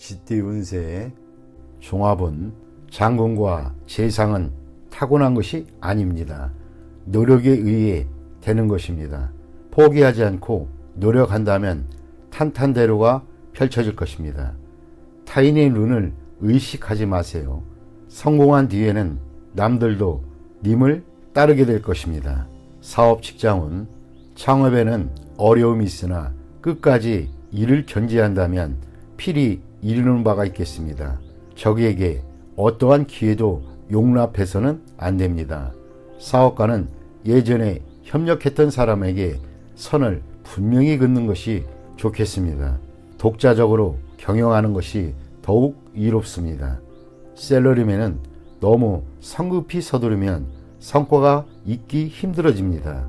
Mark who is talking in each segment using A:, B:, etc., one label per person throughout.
A: 쥐띠 운세의 종합은 장군과 재상은 타고난 것이 아닙니다. 노력에 의해 되는 것입니다. 포기하지 않고 노력한다면 탄탄대로가 펼쳐질 것입니다. 타인의 눈을 의식하지 마세요. 성공한 뒤에는 남들도 님을 따르게 될 것입니다. 사업 직장운, 창업에는 어려움이 있으나 끝까지 일을 견제한다면 필히 이루는 바가 있겠습니다. 적에게 어떠한 기회도 용납해서는 안 됩니다. 사업가는 예전에 협력했던 사람에게 선을 분명히 긋는 것이 좋겠습니다. 독자적으로 경영하는 것이 더욱 이롭습니다. 셀러리맨은 너무 성급히 서두르면 성과가 있기 힘들어집니다.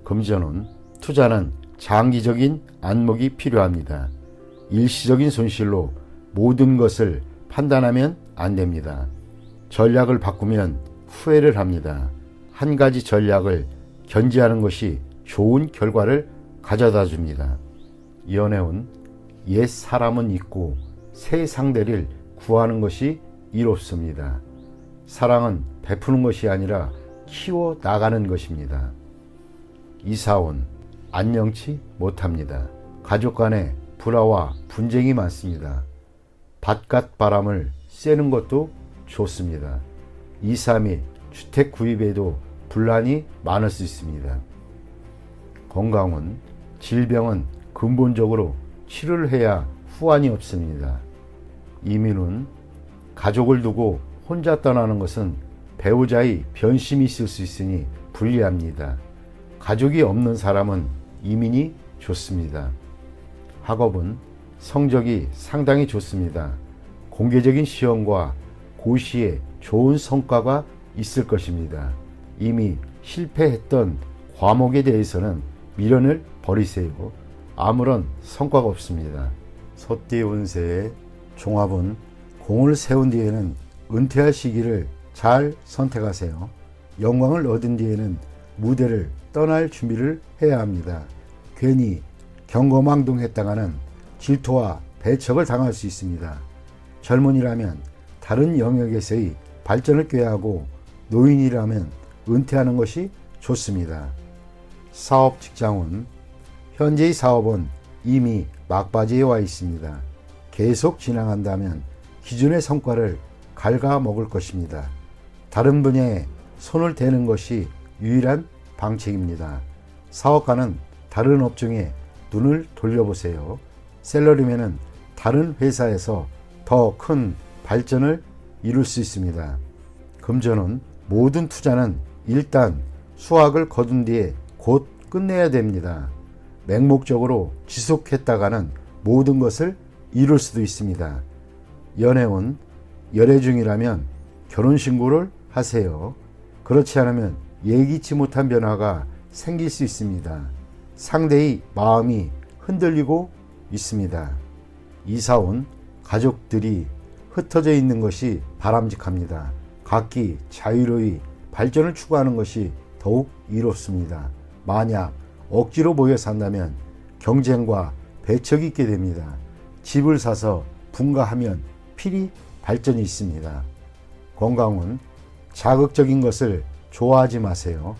A: 금전운, 투자는 장기적인 안목이 필요합니다. 일시적인 손실로 모든 것을 판단하면 안 됩니다. 전략을 바꾸면 후회를 합니다. 한 가지 전략을 견지하는 것이 좋은 결과를 가져다 줍니다. 연애운, 옛 사람은 잊고 새 상대를 구하는 것이 이롭습니다. 사랑은 베푸는 것이 아니라 키워 나가는 것입니다. 이사운, 안녕치 못합니다. 가족 간에 불화와 분쟁이 많습니다. 바깥 바람을 쐬는 것도 좋습니다. 2, 3일 주택 구입에도 분란이 많을 수 있습니다. 건강은, 질병은 근본적으로 치료를 해야 후환이 없습니다. 이민은, 가족을 두고 혼자 떠나는 것은 배우자의 변심이 있을 수 있으니 불리합니다. 가족이 없는 사람은 이민이 좋습니다. 학업은 성적이 상당히 좋습니다. 공개적인 시험과 고시에 좋은 성과가 있을 것입니다. 이미 실패했던 과목에 대해서는 미련을 버리세요. 아무런 성과가 없습니다. 소띠 운세의 종합은 공을 세운 뒤에는 은퇴할 시기를 잘 선택하세요. 영광을 얻은 뒤에는 무대를 떠날 준비를 해야 합니다. 괜히 경거망동했다가는 질투와 배척을 당할 수 있습니다. 젊은이라면 다른 영역에서의 발전을 꾀하고 노인이라면 은퇴하는 것이 좋습니다. 사업 직장운, 현재의 사업은 이미 막바지에 와 있습니다. 계속 진행한다면 기존의 성과를 갉아먹을 것입니다. 다른 분야에 손을 대는 것이 유일한 방책입니다. 사업가는 다른 업종에 눈을 돌려보세요. 셀러리맨은 다른 회사에서 더 큰 발전을 이룰 수 있습니다. 금전은 모든 투자는 일단 수확을 거둔 뒤에 곧 끝내야 됩니다. 맹목적으로 지속했다가는 모든 것을 이룰 수도 있습니다. 연애운, 열애 중이라면 결혼신고를 하세요. 그렇지 않으면 예기치 못한 변화가 생길 수 있습니다. 상대의 마음이 흔들리고 있습니다. 이사온, 가족들이 흩어져 있는 것이 바람직합니다. 각기 자유로이 발전을 추구하는 것이 더욱 이롭습니다. 만약 억지로 모여 산다면 경쟁과 배척이 있게 됩니다. 집을 사서 분가하면 필히 발전이 있습니다. 건강은 자극적인 것을 좋아하지 마세요.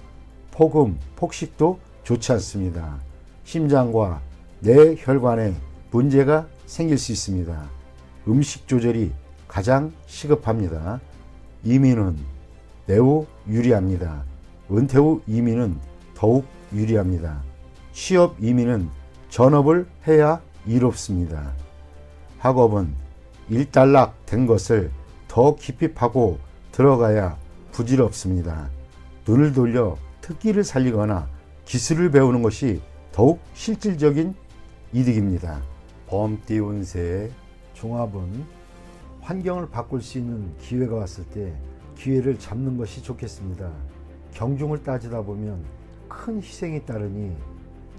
A: 폭음, 폭식도 좋지 않습니다. 심장과 뇌혈관에 문제가 생길 수 있습니다. 음식 조절이 가장 시급합니다. 이민은 매우 유리합니다. 은퇴 후 이민은 더욱 유리합니다. 취업 이민은 전업을 해야 이롭습니다. 학업은 일단락 된 것을 더 깊이 파고 들어가야 부질없습니다. 눈을 돌려 특기를 살리거나 기술을 배우는 것이 더욱 실질적인 이득입니다. 범띠 운세의 종합은 환경을 바꿀 수 있는 기회가 왔을 때 기회를 잡는 것이 좋겠습니다. 경중을 따지다 보면 큰 희생이 따르니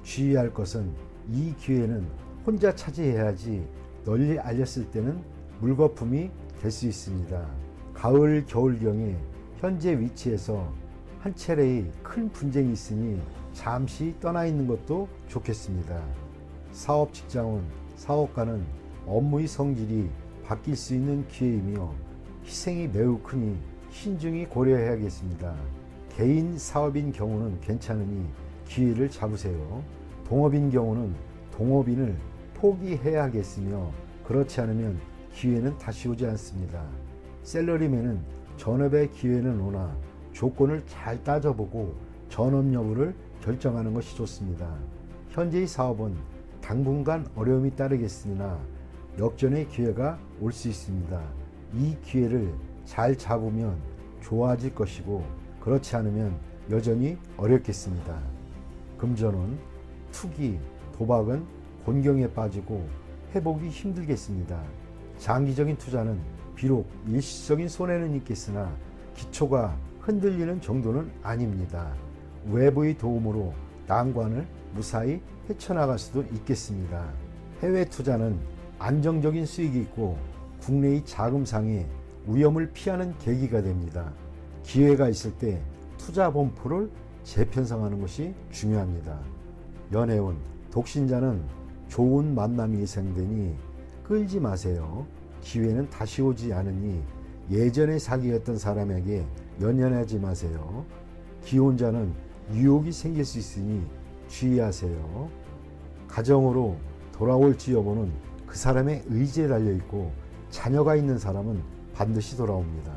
A: 주의할 것은 이 기회는 혼자 차지해야지 널리 알렸을 때는 물거품이 될 수 있습니다. 가을 겨울경에 현재 위치에서 한 차례의 큰 분쟁이 있으니 잠시 떠나 있는 것도 좋겠습니다. 사업 직장은 사업가는 업무의 성질이 바뀔 수 있는 기회이며 희생이 매우 크니 신중히 고려해야겠습니다. 개인 사업인 경우는 괜찮으니 기회를 잡으세요. 동업인 경우는 동업인을 포기해야겠으며 그렇지 않으면 기회는 다시 오지 않습니다. 샐러리맨은 전업의 기회는 오나 조건을 잘 따져보고 전업 여부를 결정하는 것이 좋습니다. 현재의 사업은 당분간 어려움이 따르겠으나 역전의 기회가 올 수 있습니다. 이 기회를 잘 잡으면 좋아질 것이고 그렇지 않으면 여전히 어렵겠습니다. 금전은 투기, 도박은 곤경에 빠지고 회복이 힘들겠습니다. 장기적인 투자는 비록 일시적인 손해는 있겠으나 기초가 흔들리는 정도는 아닙니다. 외부의 도움으로 난관을 무사히 헤쳐나갈 수도 있겠습니다. 해외 투자는 안정적인 수익이 있고 국내의 자금상의 위험을 피하는 계기가 됩니다. 기회가 있을 때 투자 범포를 재편성하는 것이 중요합니다. 연애운, 독신자는 좋은 만남이 예상되니 끌지 마세요. 기회는 다시 오지 않으니 예전에 사귀었던 사람에게 연연하지 마세요. 기혼자는 유혹이 생길 수 있으니 주의하세요. 가정으로 돌아올지 여부는 그 사람의 의지에 달려있고 자녀가 있는 사람은 반드시 돌아옵니다.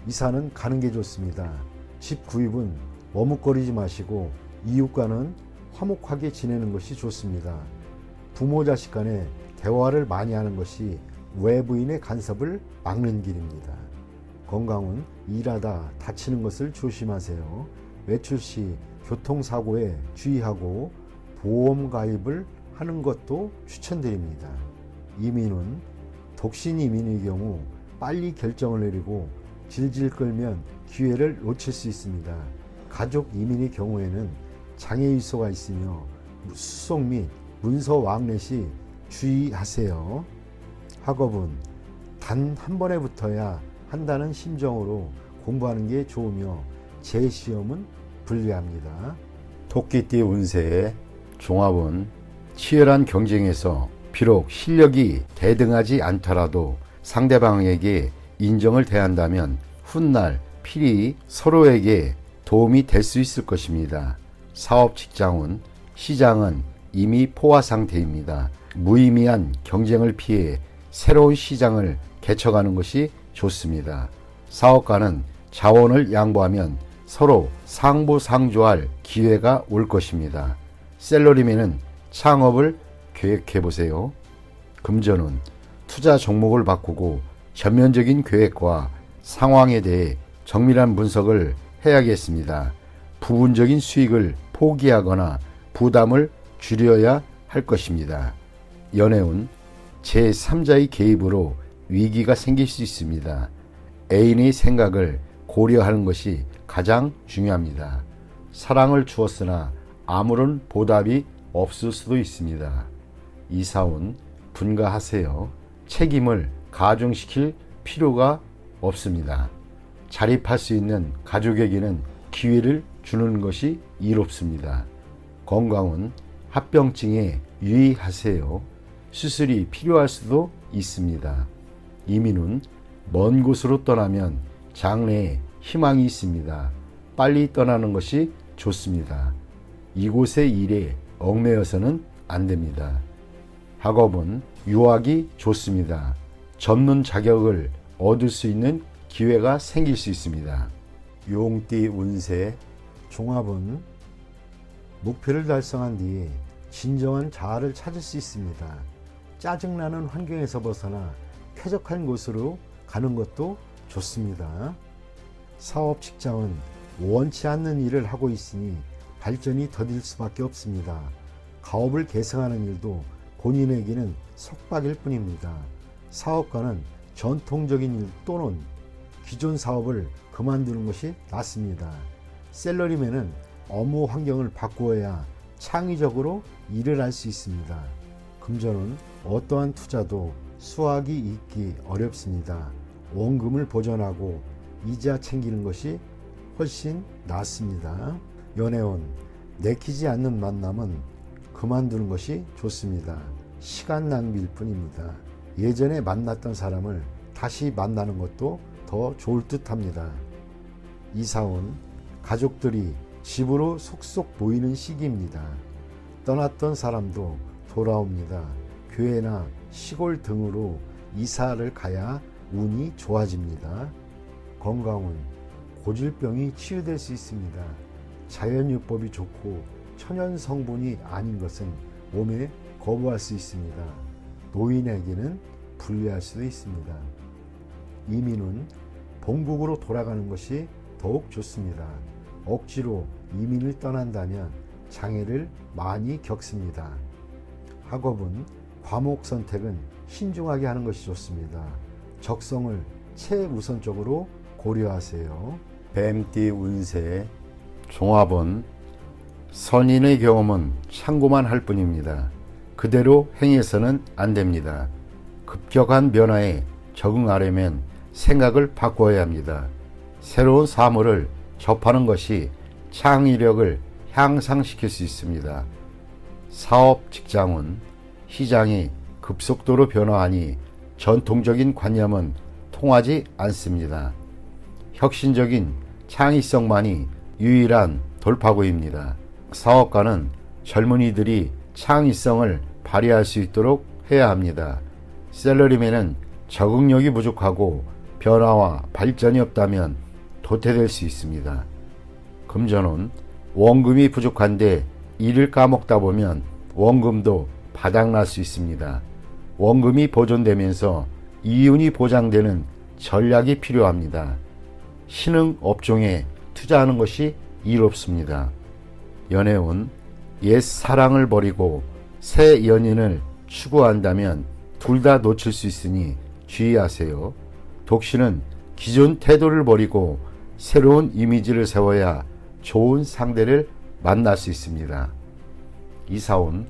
A: 이사는 가는 게 좋습니다. 집 구입은 머뭇거리지 마시고 이웃과는 화목하게 지내는 것이 좋습니다. 부모 자식 간에 대화를 많이 하는 것이 외부인의 간섭을 막는 길입니다. 건강은 일하다 다치는 것을 조심하세요. 외출 시 교통사고에 주의하고 보험 가입을 하는 것도 추천드립니다. 이민은 독신 이민의 경우 빨리 결정을 내리고 질질 끌면 기회를 놓칠 수 있습니다. 가족 이민의 경우에는 장애유서가 있으며 수속 및 문서 왕래 시 주의하세요. 학업은 단 한 번에 붙어야 한다는 심정으로 공부하는 게 좋으며 재시험은 불리합니다. 토끼띠 운세의 종합은 치열한 경쟁에서 비록 실력이 대등하지 않더라도 상대방에게 인정을 대한다면 훗날 필히 서로에게 도움이 될 수 있을 것입니다. 사업 직장운, 시장은 이미 포화 상태입니다. 무의미한 경쟁을 피해 새로운 시장을 개척하는 것이 좋습니다. 사업가는 자원을 양보하면 서로 상부상조할 기회가 올 것입니다. 샐러리맨은 창업을 계획해 보세요. 금전은 투자 종목을 바꾸고 전면적인 계획과 상황에 대해 정밀한 분석을 해야겠습니다. 부분적인 수익을 포기하거나 부담을 줄여야 할 것입니다. 연애운 제3자의 개입으로 위기가 생길 수 있습니다. 애인의 생각을 고려하는 것이 가장 중요합니다. 사랑을 주었으나 아무런 보답이 없을 수도 있습니다. 이사운 분가하세요. 책임을 가중시킬 필요가 없습니다. 자립할 수 있는 가족에게는 기회를 주는 것이 이롭습니다. 건강은 합병증에 유의하세요. 수술이 필요할 수도 있습니다. 이민은 먼 곳으로 떠나면 장래에 희망이 있습니다. 빨리 떠나는 것이 좋습니다. 이곳의 일에 얽매여서는 안 됩니다. 학업은 유학이 좋습니다. 전문 자격을 얻을 수 있는 기회가 생길 수 있습니다. 용띠 운세 종합은 목표를 달성한 뒤에 진정한 자아를 찾을 수 있습니다. 짜증나는 환경에서 벗어나 쾌적한 곳으로 가는 것도 좋습니다. 사업 직장은 원치 않는 일을 하고 있으니 발전이 더딜 수밖에 없습니다. 가업을 계승하는 일도 본인에게는 속박일 뿐입니다. 사업가는 전통적인 일 또는 기존 사업을 그만두는 것이 낫습니다. 샐러리맨은 업무 환경을 바꾸어야 창의적으로 일을 할 수 있습니다. 금전은 어떠한 투자도 수확이 있기 어렵습니다. 원금을 보전하고 이자 챙기는 것이 훨씬 낫습니다. 연애운 내키지 않는 만남은 그만두는 것이 좋습니다. 시간 낭비일 뿐입니다. 예전에 만났던 사람을 다시 만나는 것도 더 좋을 듯 합니다. 이사온 가족들이 집으로 속속 모이는 시기입니다. 떠났던 사람도 돌아옵니다. 교회나 시골 등으로 이사를 가야 운이 좋아집니다. 건강은 고질병이 치유될 수 있습니다. 자연요법이 좋고 천연 성분이 아닌 것은 몸에 거부할 수 있습니다. 노인에게는 불리할 수도 있습니다. 이민은 본국으로 돌아가는 것이 더욱 좋습니다. 억지로 이민을 떠난다면 장애를 많이 겪습니다. 학업은 과목 선택은 신중하게 하는 것이 좋습니다. 적성을 최우선적으로 고려하세요. 뱀띠 운세 종합은 선인의 경험은 참고만 할 뿐입니다. 그대로 행해서는 안 됩니다. 급격한 변화에 적응하려면 생각을 바꿔야 합니다. 새로운 사물을 접하는 것이 창의력을 향상시킬 수 있습니다. 사업 직장은 시장이 급속도로 변화하니 전통적인 관념은 통하지 않습니다. 혁신적인 창의성만이 유일한 돌파구입니다. 사업가는 젊은이들이 창의성을 발휘할 수 있도록 해야 합니다. 셀러리맨은 적응력이 부족하고 변화와 발전이 없다면 도태될 수 있습니다. 금전은 원금이 부족한데 일을 까먹다 보면 원금도 바닥날 수 있습니다. 원금이 보존되면서 이윤이 보장되는 전략이 필요합니다. 신흥 업종에 투자하는 것이 이롭습니다. 연애운 옛 사랑을 버리고 새 연인을 추구한다면 둘 다 놓칠 수 있으니 주의하세요. 독신은 기존 태도를 버리고 새로운 이미지를 세워야 좋은 상대를 만날 수 있습니다. 이사온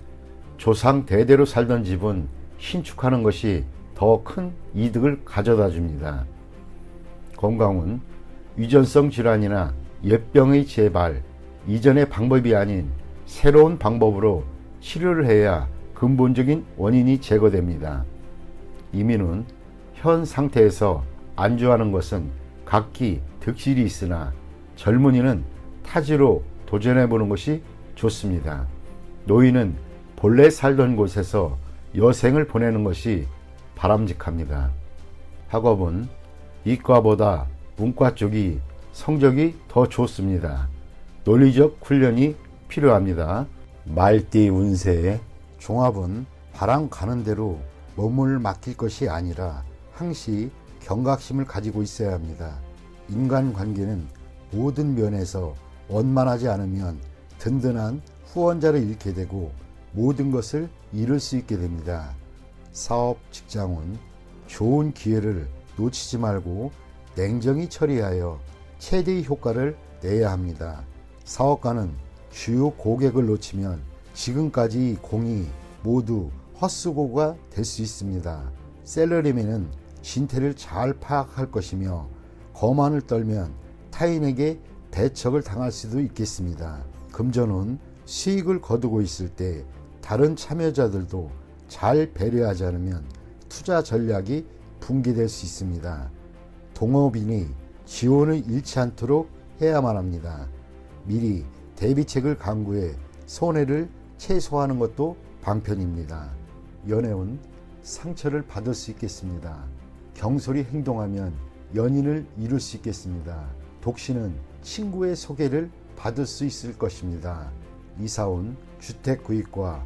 A: 조상 대대로 살던 집은 신축하는 것이 더 큰 이득을 가져다 줍니다. 건강은 유전성 질환이나 옛병의 재발, 이전의 방법이 아닌 새로운 방법으로 치료를 해야 근본적인 원인이 제거됩니다. 이민은 현 상태에서 안주하는 것은 각기 득실이 있으나 젊은이는 타지로 도전해보는 것이 좋습니다. 노인은 본래 살던 곳에서 여생을 보내는 것이 바람직합니다. 학업은 이과보다 문과 쪽이 성적이 더 좋습니다. 논리적 훈련이 필요합니다. 말띠 운세 종합은 바람 가는 대로 몸을 맡길 것이 아니라 항시 경각심을 가지고 있어야 합니다. 인간관계는 모든 면에서 원만하지 않으면 든든한 후원자를 잃게 되고 모든 것을 잃을 수 있게 됩니다. 사업 직장은 좋은 기회를 놓치지 말고 냉정히 처리하여 최대의 효과를 내야 합니다. 사업가는 주요 고객을 놓치면 지금까지 공이 모두 헛수고가 될 수 있습니다. 셀러리맨은 진태를 잘 파악할 것이며 거만을 떨면 타인에게 배척을 당할 수도 있겠습니다. 금전은 수익을 거두고 있을 때 다른 참여자들도 잘 배려하지 않으면 투자 전략이 붕괴될 수 있습니다. 동업인이 지원을 잃지 않도록 해야만 합니다. 미리 대비책을 강구해 손해를 최소화하는 것도 방편입니다. 연애운 상처를 받을 수 있겠습니다. 경솔히 행동하면 연인을 잃을 수 있겠습니다. 독신은 친구의 소개를 받을 수 있을 것입니다. 이사온 주택 구입과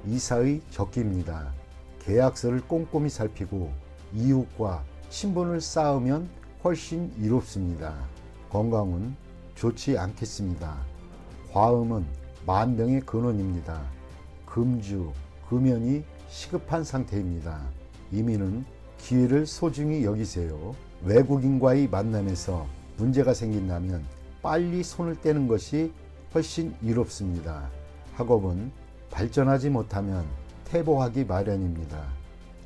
A: 이사의 적기입니다. 계약서를 꼼꼼히 살피고 이웃과 친분을 쌓으면 훨씬 이롭습니다. 건강은 좋지 않겠습니다. 과음은 만병의 근원입니다. 금주, 금연이 시급한 상태입니다. 이민은 기회를 소중히 여기세요. 외국인과의 만남에서 문제가 생긴다면 빨리 손을 떼는 것이 훨씬 이롭습니다. 학업은 발전하지 못하면 퇴보하기 마련입니다.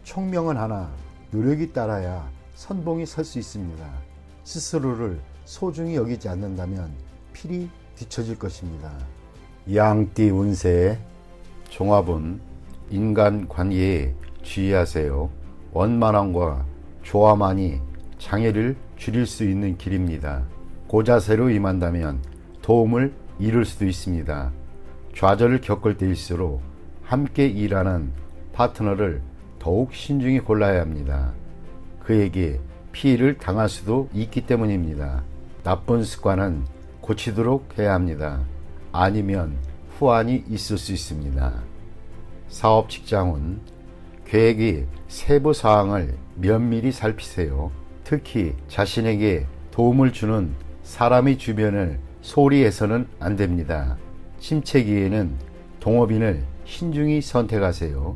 A: 총명은 하나 노력이 따라야 선봉이 설 수 있습니다. 스스로를 소중히 여기지 않는다면 필히 뒤처질 것입니다. 양띠 운세 종합은 인간관계에 주의하세요. 원만함과 조화만이 장애를 줄일 수 있는 길입니다. 고자세로 임한다면 도움을 잃을 수도 있습니다. 좌절을 겪을 때일수록 함께 일하는 파트너를 더욱 신중히 골라야 합니다. 그에게 피해를 당할 수도 있기 때문입니다. 나쁜 습관은 고치도록 해야 합니다. 아니면 후환이 있을 수 있습니다. 사업 직장운 계획의 세부 사항을 면밀히 살피세요. 특히 자신에게 도움을 주는 사람의 주변을 소홀히 해서는 안 됩니다. 침체기에는 동업인을 신중히 선택하세요.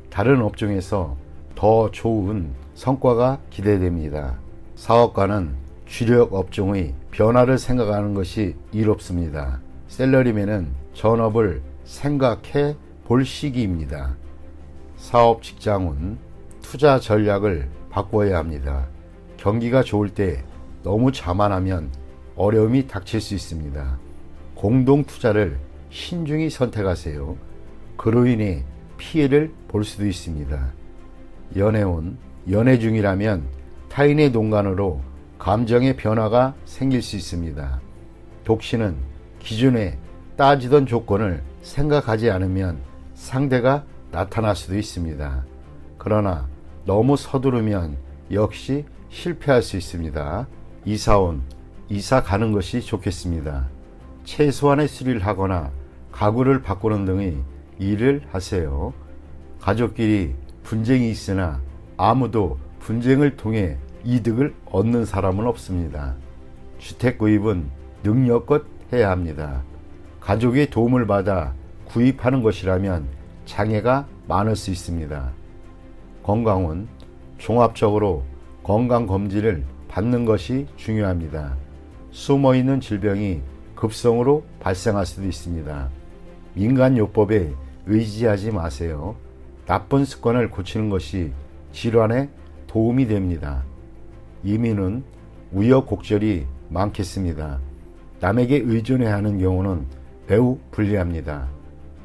A: 다른 업종에서 더 좋은 성과가 기대됩니다. 사업가는 주력 업종의 변화를 생각하는 것이 이롭습니다. 셀러리맨은 전업을 생각해 볼 시기입니다. 사업 직장운 투자 전략을 바꿔야 합니다. 경기가 좋을 때 너무 자만하면 어려움이 닥칠 수 있습니다. 공동 투자를 신중히 선택하세요. 그로 인해 피해를 볼 수도 있습니다. 연애운 연애 중이라면 타인의 농간으로 감정의 변화가 생길 수 있습니다. 독신은 기존에 따지던 조건을 생각하지 않으면 상대가 나타날 수도 있습니다. 그러나 너무 서두르면 역시 실패할 수 있습니다. 이사온 이사 가는 것이 좋겠습니다. 최소한의 수리를 하거나 가구를 바꾸는 등의 일을 하세요. 가족끼리 분쟁이 있으나 아무도 분쟁을 통해 이득을 얻는 사람은 없습니다. 주택 구입은 능력껏 해야 합니다. 가족의 도움을 받아 구입하는 것이라면 장애가 많을 수 있습니다. 건강은 종합적으로 건강검진을 받는 것이 중요합니다. 숨어있는 질병이 급성으로 발생할 수도 있습니다. 민간요법에 의지하지 마세요. 나쁜 습관을 고치는 것이 질환에 도움이 됩니다. 이민은 우여곡절이 많겠습니다. 남에게 의존해야 하는 경우는 매우 불리합니다.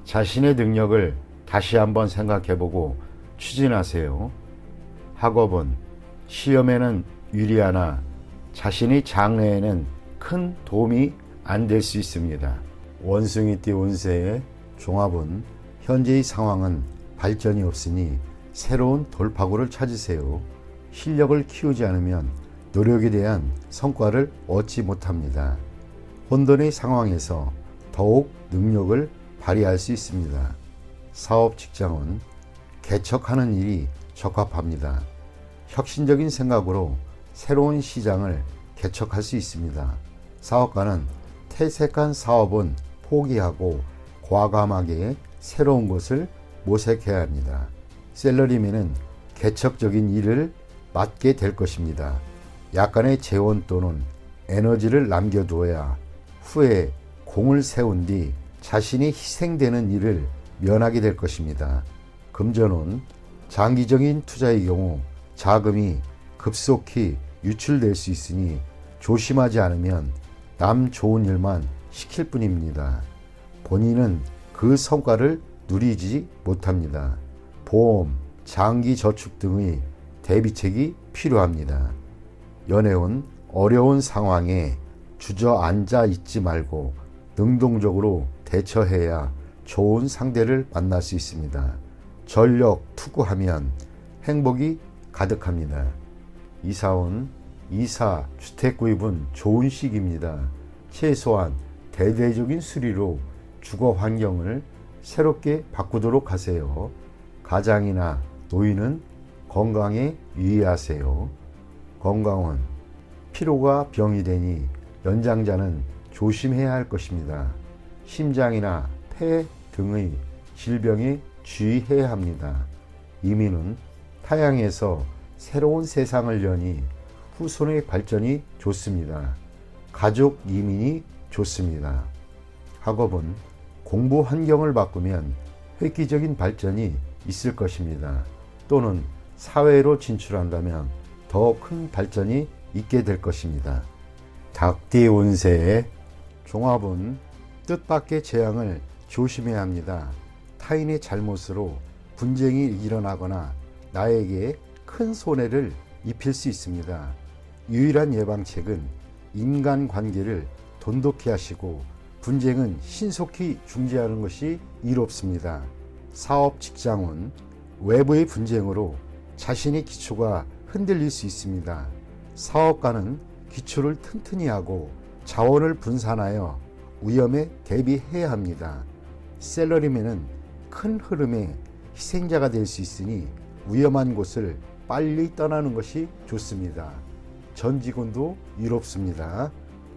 A: 자신의 능력을 다시 한번 생각해보고 추진하세요. 학업은 시험에는 유리하나 자신의 장래에는 큰 도움이 안 될 수 있습니다. 원숭이띠 운세의 종합은 현재의 상황은 발전이 없으니 새로운 돌파구를 찾으세요. 실력을 키우지 않으면 노력에 대한 성과를 얻지 못합니다. 혼돈의 상황에서 더욱 능력을 발휘할 수 있습니다. 사업 직장은 개척하는 일이 적합합니다. 혁신적인 생각으로 새로운 시장을 개척할 수 있습니다. 사업가는 퇴색한 사업은 포기하고 과감하게 새로운 것을 모색해야 합니다. 셀러리맨은 개척적인 일을 맡게 될 것입니다. 약간의 재원 또는 에너지를 남겨두어야 후에 공을 세운 뒤 자신이 희생되는 일을 면하게 될 것입니다. 금전운 장기적인 투자의 경우 자금이 급속히 유출될 수 있으니 조심하지 않으면 남 좋은 일만 시킬 뿐입니다. 본인은 그 성과를 누리지 못합니다. 보험, 장기 저축 등의 대비책이 필요합니다. 연애운 어려운 상황에 주저앉아 있지 말고 능동적으로 대처해야 좋은 상대를 만날 수 있습니다. 전력 투구하면 행복이 가득합니다. 이사운 이사 주택 구입은 좋은 시기입니다. 최소한 대대적인 수리로 주거 환경을 새롭게 바꾸도록 하세요. 가장이나 노인은 건강에 유의하세요. 건강은 피로가 병이 되니 연장자는 조심해야 할 것입니다. 심장이나 폐 등의 질병에 주의해야 합니다. 이민은 타향에서 새로운 세상을 여니 후손의 발전이 좋습니다. 가족 이민이 좋습니다. 학업은 공부 환경을 바꾸면 획기적인 발전이 있을 것입니다. 또는 사회로 진출한다면 더 큰 발전이 있게 될 것입니다. 닭띠 운세의 종합은 뜻밖의 재앙을 조심해야 합니다. 타인의 잘못으로 분쟁이 일어나거나 나에게 큰 손해를 입힐 수 있습니다. 유일한 예방책은 인간관계를 돈독히 하시고 분쟁은 신속히 중재하는 것이 이롭습니다. 사업 직장운 외부의 분쟁으로 자신의 기초가 흔들릴 수 있습니다. 사업가는 기초를 튼튼히 하고 자원을 분산하여 위험에 대비해야 합니다. 셀러리맨은 큰 흐름의 희생자가 될 수 있으니 위험한 곳을 빨리 떠나는 것이 좋습니다. 전 직원도 이롭습니다.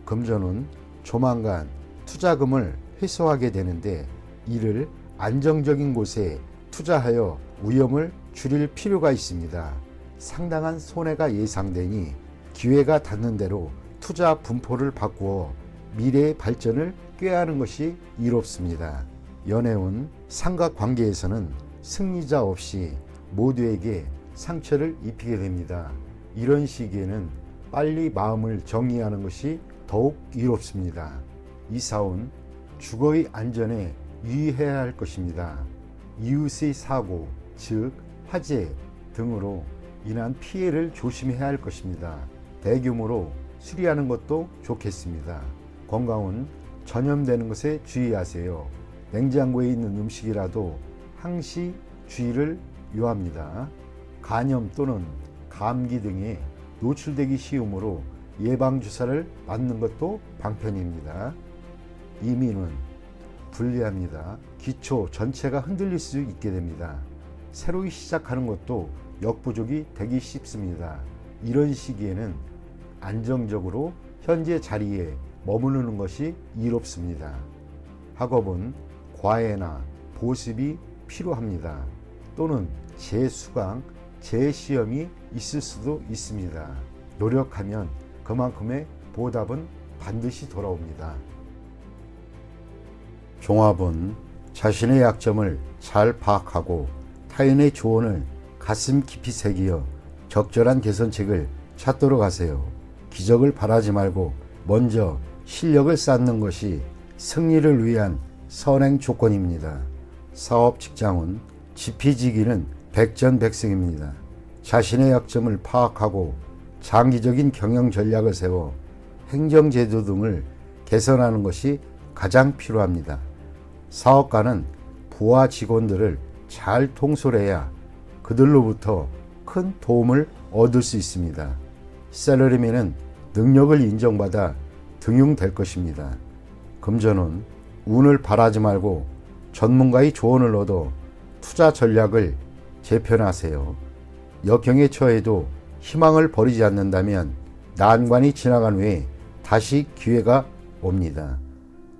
A: 금전운 조만간 투자금을 회수하게 되는데 이를 안정적인 곳에 투자하여 위험을 줄일 필요가 있습니다. 상당한 손해가 예상되니 기회가 닿는 대로 투자 분포를 바꾸어 미래의 발전을 꾀하는 것이 이롭습니다. 연애운 삼각관계에서는 승리자 없이 모두에게 상처를 입히게 됩니다. 이런 시기에는 빨리 마음을 정리하는 것이 더욱 이롭습니다. 이사운 주거의 안전에 유의해야 할 것입니다. 이웃의 사고, 즉 화재 등으로 인한 피해를 조심해야 할 것입니다. 대규모로 수리하는 것도 좋겠습니다. 건강은 전염되는 것에 주의하세요. 냉장고에 있는 음식이라도 항시 주의를 요합니다. 간염 또는 감기 등에 노출되기 쉬우므로 예방주사를 맞는 것도 방편입니다. 이민은 불리합니다. 기초 전체가 흔들릴 수 있게 됩니다. 새로 시작하는 것도 역부족이 되기 쉽습니다. 이런 시기에는 안정적으로 현재 자리에 머무르는 것이 이롭습니다. 학업은 과외나 보습이 필요합니다. 또는 재수강, 재시험이 있을 수도 있습니다. 노력하면 그만큼의 보답은 반드시 돌아옵니다. 종합은 자신의 약점을 잘 파악하고 타인의 조언을 가슴 깊이 새기어 적절한 개선책을 찾도록 하세요. 기적을 바라지 말고 먼저 실력을 쌓는 것이 승리를 위한 선행 조건입니다. 사업 직장은 지피지기는 백전백승입니다. 자신의 약점을 파악하고 장기적인 경영 전략을 세워 행정제도 등을 개선하는 것이 가장 필요합니다. 사업가는 부하 직원들을 잘 통솔해야 그들로부터 큰 도움을 얻을 수 있습니다. 셀러리맨은 능력을 인정받아 등용될 것입니다. 금전은 운을 바라지 말고 전문가의 조언을 얻어 투자 전략을 재편하세요. 역경에 처해도 희망을 버리지 않는다면 난관이 지나간 후에 다시 기회가 옵니다.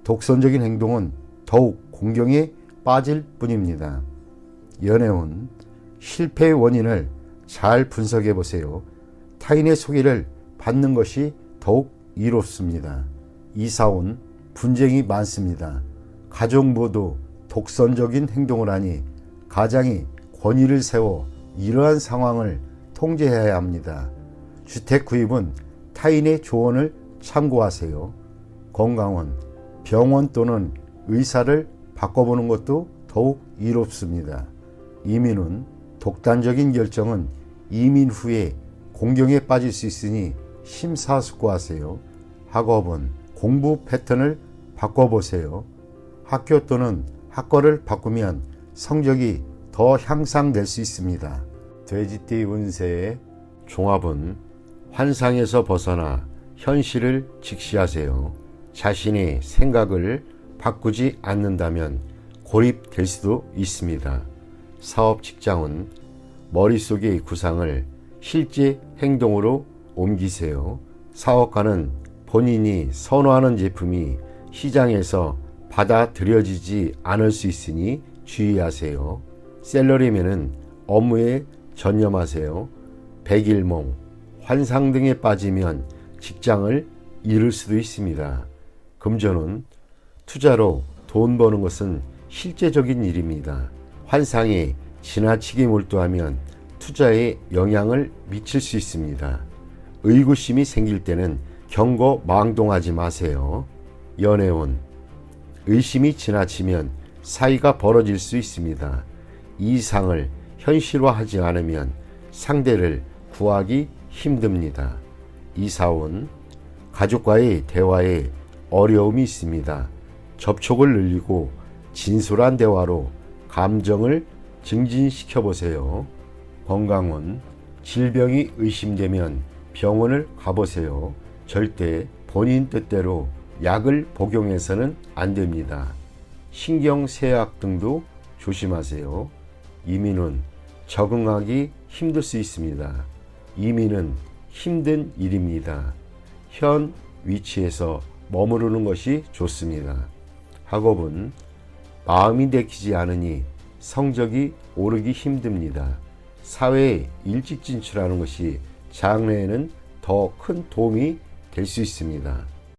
A: 독선적인 행동은 더욱 공경에 빠질 뿐입니다. 연애운 실패의 원인을 잘 분석해 보세요. 타인의 소개를 받는 것이 더욱 이롭습니다. 이사운 분쟁이 많습니다. 가족 모두 독선적인 행동을 하니 가장이 권위를 세워 이러한 상황을 통제해야 합니다. 주택 구입은 타인의 조언을 참고하세요. 건강은 병원 또는 의사를 바꿔보는 것도 더욱 이롭습니다. 이민은 독단적인 결정은 이민 후에 공경에 빠질 수 있으니 심사숙고하세요. 학업은 공부 패턴을 바꿔보세요. 학교 또는 학과를 바꾸면 성적이 더 향상될 수 있습니다. 돼지띠 운세의 종합은 환상에서 벗어나 현실을 직시하세요. 자신의 생각을 바꾸지 않는다면 고립될 수도 있습니다. 사업 직장은 머릿속의 구상을 실제 행동으로 옮기세요. 사업가는 본인이 선호하는 제품이 시장에서 받아들여지지 않을 수 있으니 주의하세요. 셀러리맨은 업무에 전념하세요. 백일몽, 환상 등에 빠지면 직장을 잃을 수도 있습니다. 금전은 투자로 돈 버는 것은 실제적인 일입니다. 환상에 지나치게 몰두하면 투자에 영향을 미칠 수 있습니다. 의구심이 생길 때는 경거망동하지 마세요. 연애운 의심이 지나치면 사이가 벌어질 수 있습니다. 이상을 현실화하지 않으면 상대를 구하기 힘듭니다. 이사온 가족과의 대화에 어려움이 있습니다. 접촉을 늘리고 진솔한 대화로 감정을 증진시켜 보세요. 건강운 질병이 의심되면 병원을 가보세요. 절대 본인 뜻대로 약을 복용해서는 안 됩니다. 신경쇠약 등도 조심하세요. 이민은 적응하기 힘들 수 있습니다. 이민은 힘든 일입니다. 현 위치에서 머무르는 것이 좋습니다. 학업은 마음이 내키지 않으니 성적이 오르기 힘듭니다. 사회에 일찍 진출하는 것이 장래에는 더 큰 도움이 될 수 있습니다.